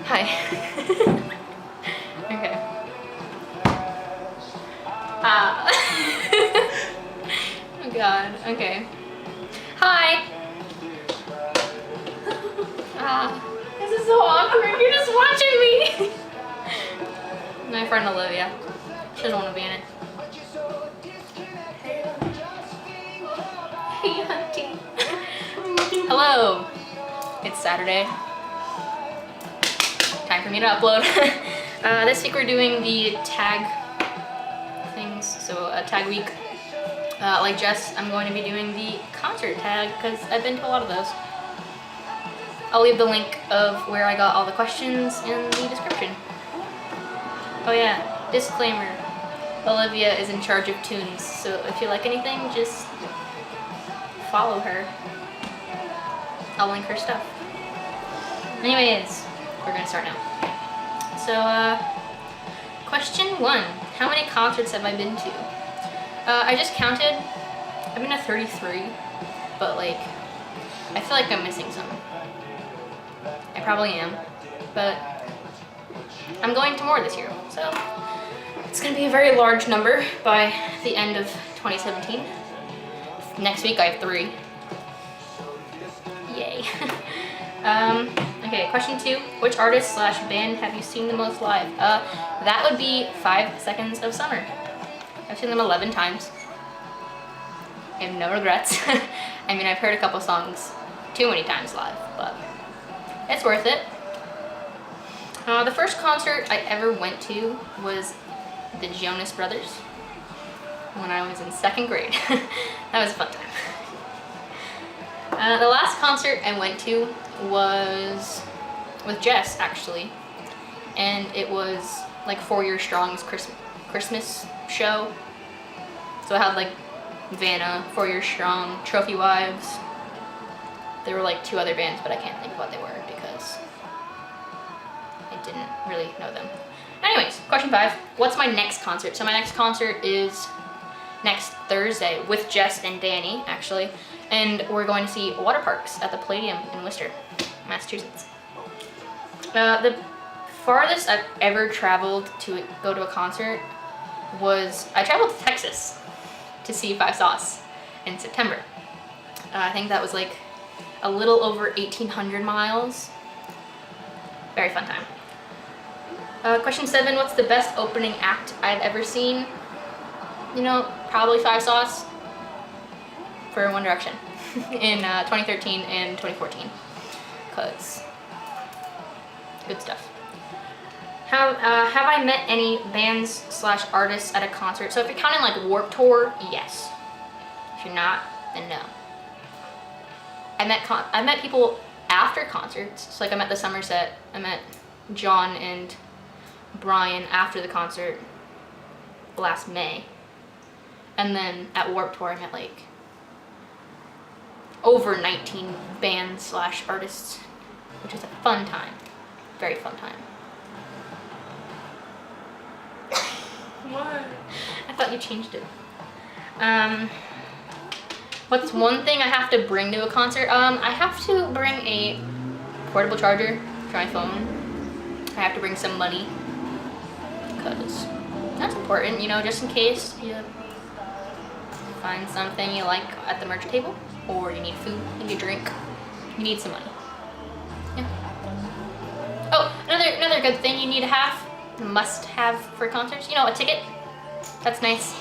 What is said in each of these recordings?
Hi. Okay. Oh god, okay. Hi! This is so awkward, you're just watching me! My friend Olivia. She doesn't want to be in it. Hey, hunty. Hello! It's Saturday. Time for me to upload. This week we're doing the tag things, so a tag week. Like Jess, I'm going to be doing the concert tag because I've been to a lot of those. I'll leave the link of where I got all the questions in the description. Oh yeah, disclaimer. Olivia is in charge of tunes, so if you like anything, just follow her. I'll link her stuff. Anyways, we're gonna start now. So, question 1. How many concerts have I been to? I just counted. I've been to 33, but like, I feel like I'm missing some. I probably am, but I'm going to more this year, so it's gonna be a very large number by the end of 2017. Next week I have 3. Yay. Okay, question 2. Which artist / band have you seen the most live? That would be 5 Seconds of Summer. I've seen them 11 times. I have no regrets. I mean, I've heard a couple songs too many times live, but it's worth it. The first concert I ever went to was the Jonas Brothers when I was in 2nd grade. That was a fun time. The last concert I went to was with Jess, actually, and it was like 4 Year Strong's Christmas show. So I had like Vanna, 4 Year Strong, Trophy Wives. There were like 2 other bands, but I can't think of what they were because I didn't really know them. Anyways, question 5. What's my next concert? So my next concert is next Thursday with Jess and Danny, actually. And we're going to see Water Parks at the Palladium in Worcester, Massachusetts. The farthest I've ever traveled to go to a concert was, I traveled to Texas to see Five Sauce in September. I think that was like a little over 1,800 miles. Very fun time. Question 7, what's the best opening act I've ever seen? You know, probably Five Sauce for One Direction in 2013 and 2014, because good stuff. Have I met any bands / artists at a concert? So if you're counting like Warped Tour, yes. If you're not, then no. I met people after concerts. So like I met the Somerset. I met John and Brian after the concert last May. And then at Warped Tour, I met like over 19 bands / artists, which is a fun time. Very fun time. What? I thought you changed it. What's one thing I have to bring to a concert? I have to bring a portable charger for my phone. I have to bring some money, because that's important, you know, just in case you find something you like at the merch table, or you need food, you need a drink, you need some money. Yeah. Oh, another good thing you need to have, must have for concerts, you know, a ticket. That's nice.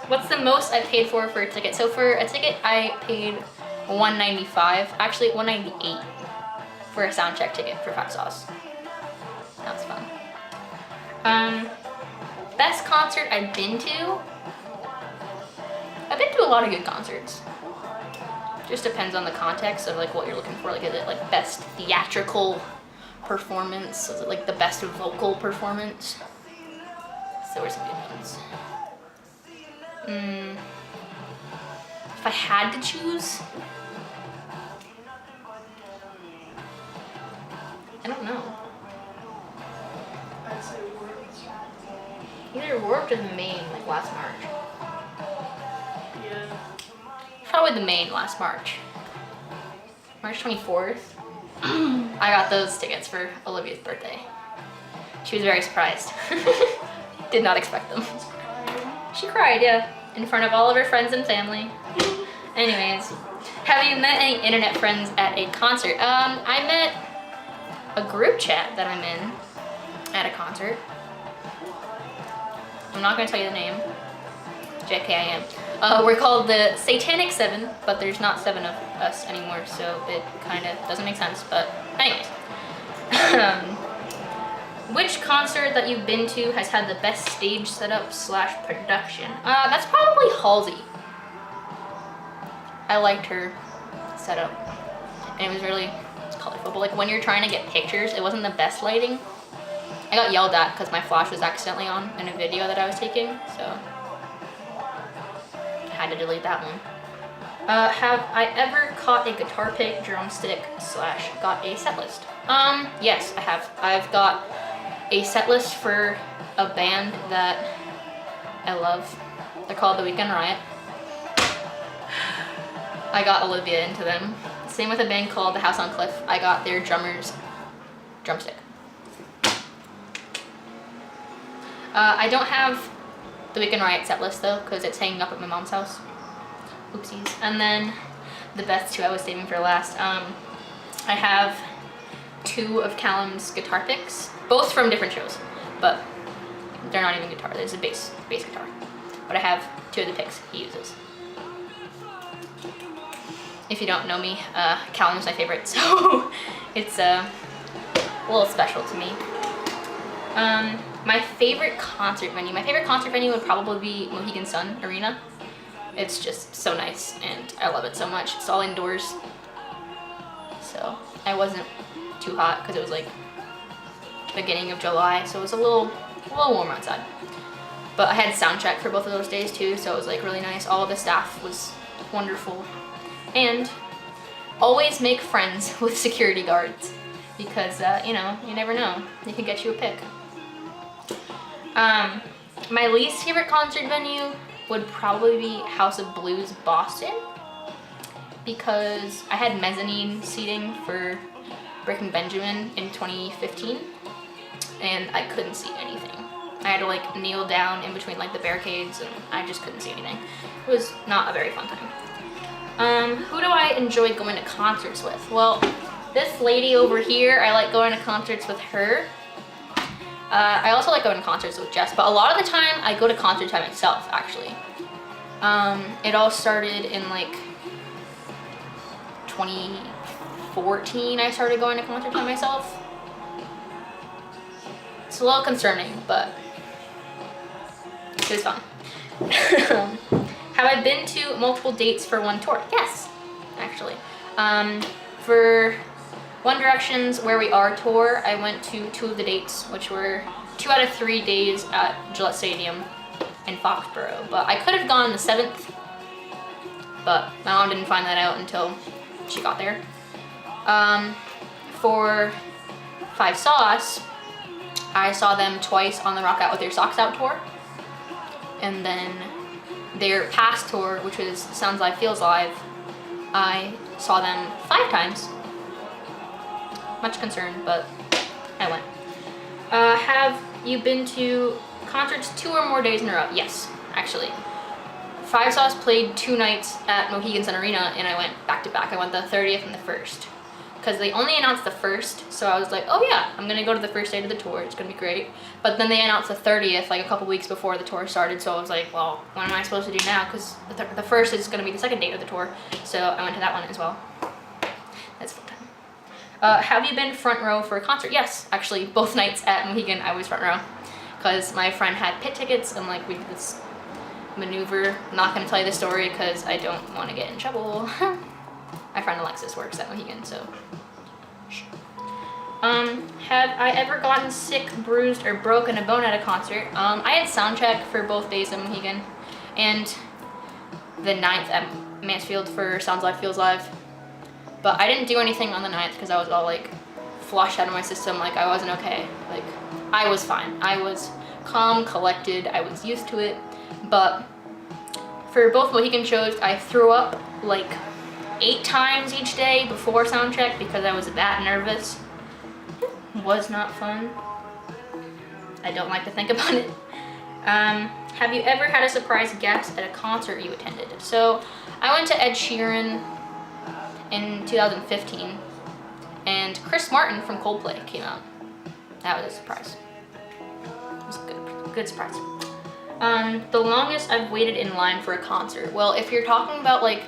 What's the most I paid for a ticket? So for a ticket, I paid $195, actually $198 for a sound check ticket for Five Sauce. That was fun. Best concert I've been to? I've been to a lot of good concerts. Just depends on the context of like what you're looking for. Like, is it like best theatrical performance? Is it like the best vocal performance? So were some good ones. If I had to choose, I don't know. I'd say Warped. Either Warped or the Main, like last March. Yeah. Probably the Main last March. March 24th, I got those tickets for Olivia's birthday. She was very surprised. Did not expect them. She cried, yeah, in front of all of her friends and family. Anyways, have you met any internet friends at a concert? I met a group chat that I'm in at a concert. I'm not gonna tell you the name. JK, I am. We're called the Satanic Seven, but there's not 7 of us anymore, so it kind of doesn't make sense. But anyways, which concert that you've been to has had the best stage setup / production? That's probably Halsey. I liked her setup, and it was really colorful. But like when you're trying to get pictures, it wasn't the best lighting. I got yelled at because my flash was accidentally on in a video that I was taking, so I had to delete that one. Have I ever caught a guitar pick, drumstick / got a set list? Yes, I have. I've got a set list for a band that I love. They're called The Weekend Riot. I got Olivia into them. Same with a band called The House on Cliff. I got their drummer's drumstick. I don't have The Weekend Riot set list though, because it's hanging up at my mom's house. Oopsies. And then the best 2 I was saving for last. I have 2 of Callum's guitar picks, both from different shows, but they're not even guitar. There's a bass guitar. But I have 2 of the picks he uses. If you don't know me, Callum's my favorite, so it's a little special to me. My favorite concert venue would probably be Mohegan Sun Arena. It's just so nice, and I love it so much. It's all indoors, so I wasn't too hot because it was like beginning of July, so it was a little warm outside. But I had sound check for both of those days too, so it was like really nice. All of the staff was wonderful, and always make friends with security guards because you know, you never know, they can get you a pick. My least favorite concert venue would probably be House of Blues Boston, because I had mezzanine seating for Breaking Benjamin in 2015 and I couldn't see anything. I had to like kneel down in between like the barricades and I just couldn't see anything. It was not a very fun time. Who do I enjoy going to concerts with? Well, this lady over here, I like going to concerts with her. I also like going to concerts with Jess, but a lot of the time I go to concerts by myself, actually. It all started in like 2014, I started going to concerts by myself. It's a little concerning, but it was fun. Have I been to multiple dates for one tour? Yes, actually. For One Direction's Where We Are tour, I went to 2 of the dates, which were 2 out of 3 days at Gillette Stadium in Foxborough. But I could have gone the 7th, but my mom didn't find that out until she got there. For Five Sauce, I saw them twice on the Rock Out With Your Socks Out tour. And then their past tour, which was Sounds Live, Feels Live, I saw them 5 times. Much concerned, but I went. Have you been to concerts 2 or more days in a row? Yes, actually. Five Sauce played 2 nights at Mohegan Sun Arena and I went back to back. I went the 30th and the 1st. Because they only announced the 1st, so I was like, oh yeah, I'm gonna go to the first day of the tour, it's gonna be great. But then they announced the 30th like a couple weeks before the tour started, so I was like, well, what am I supposed to do now? Because the 1st is gonna be the 2nd date of the tour, so I went to that one as well. That's fun time. Have you been front row for a concert? Yes, actually, both nights at Mohegan I was front row. Because my friend had pit tickets and like we did this maneuver. I'm not gonna tell you the story because I don't want to get in trouble. My friend Alexis works at Mohegan, so. Have I ever gotten sick, bruised, or broken a bone at a concert? I had sound check for both days at Mohegan, and the 9th at Mansfield for Sounds Live, Feels Live. But I didn't do anything on the 9th because I was all like flushed out of my system, like I wasn't okay. Like I was fine. I was calm, collected, I was used to it. But for both Mohegan shows, I threw up like 8 times each day before sound check because I was that nervous. Was not fun. I don't like to think about it. Have you ever had a surprise guest at a concert you attended? So I went to Ed Sheeran in 2015, and Chris Martin from Coldplay came out. That was a surprise. It was a good surprise. The longest I've waited in line for a concert. Well, if you're talking about like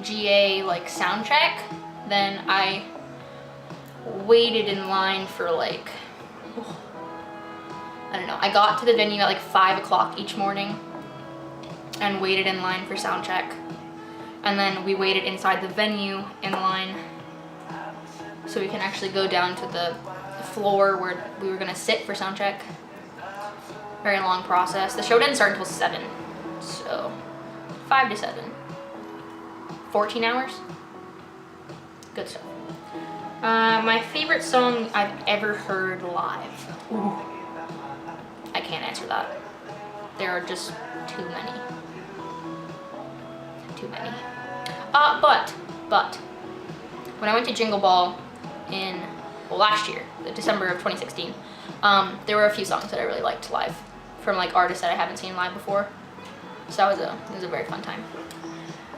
GA like sound check, then I waited in line for like, I don't know. I got to the venue at like 5 o'clock each morning and waited in line for sound check. And then we waited inside the venue in line so we can actually go down to the floor where we were gonna sit for sound check. Very long process. The show didn't start until 7, so 5 to 7. 14 hours? Good stuff. My favorite song I've ever heard live. Ooh. I can't answer that. There are just too many. Too many. But, when I went to Jingle Ball in, well, last year, December of 2016, there were a few songs that I really liked live from like artists that I haven't seen live before. So it was a very fun time.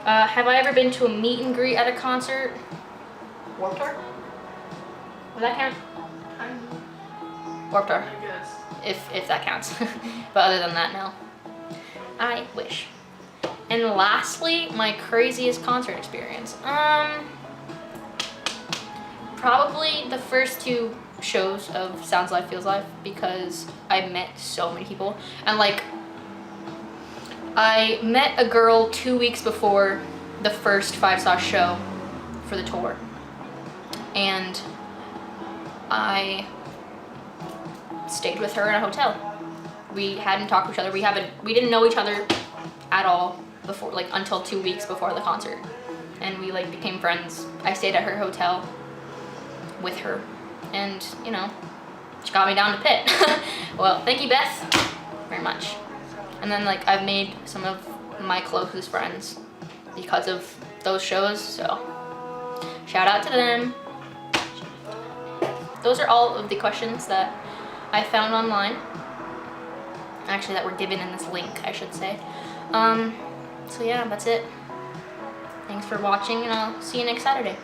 Have I ever been to a meet and greet at a concert? Warped Tour? Would that count? Warped Tour. I guess. If that counts. But other than that, no. I wish. And lastly, my craziest concert experience. Probably the first 2 shows of Sounds Live Feels Live, because I met so many people. And like, I met a girl 2 weeks before the first 5 Sauce show for the tour. And I stayed with her in a hotel. We hadn't talked to each other. We didn't know each other at all before, like until 2 weeks before the concert. And we like became friends. I stayed at her hotel with her, and you know, she got me down to Pitt. Well, thank you, Beth, very much. And then like I've made some of my closest friends because of those shows, so shout out to them. Those are all of the questions that I found online. Actually, that were given in this link, I should say. So yeah, that's it. Thanks for watching, and I'll see you next Saturday.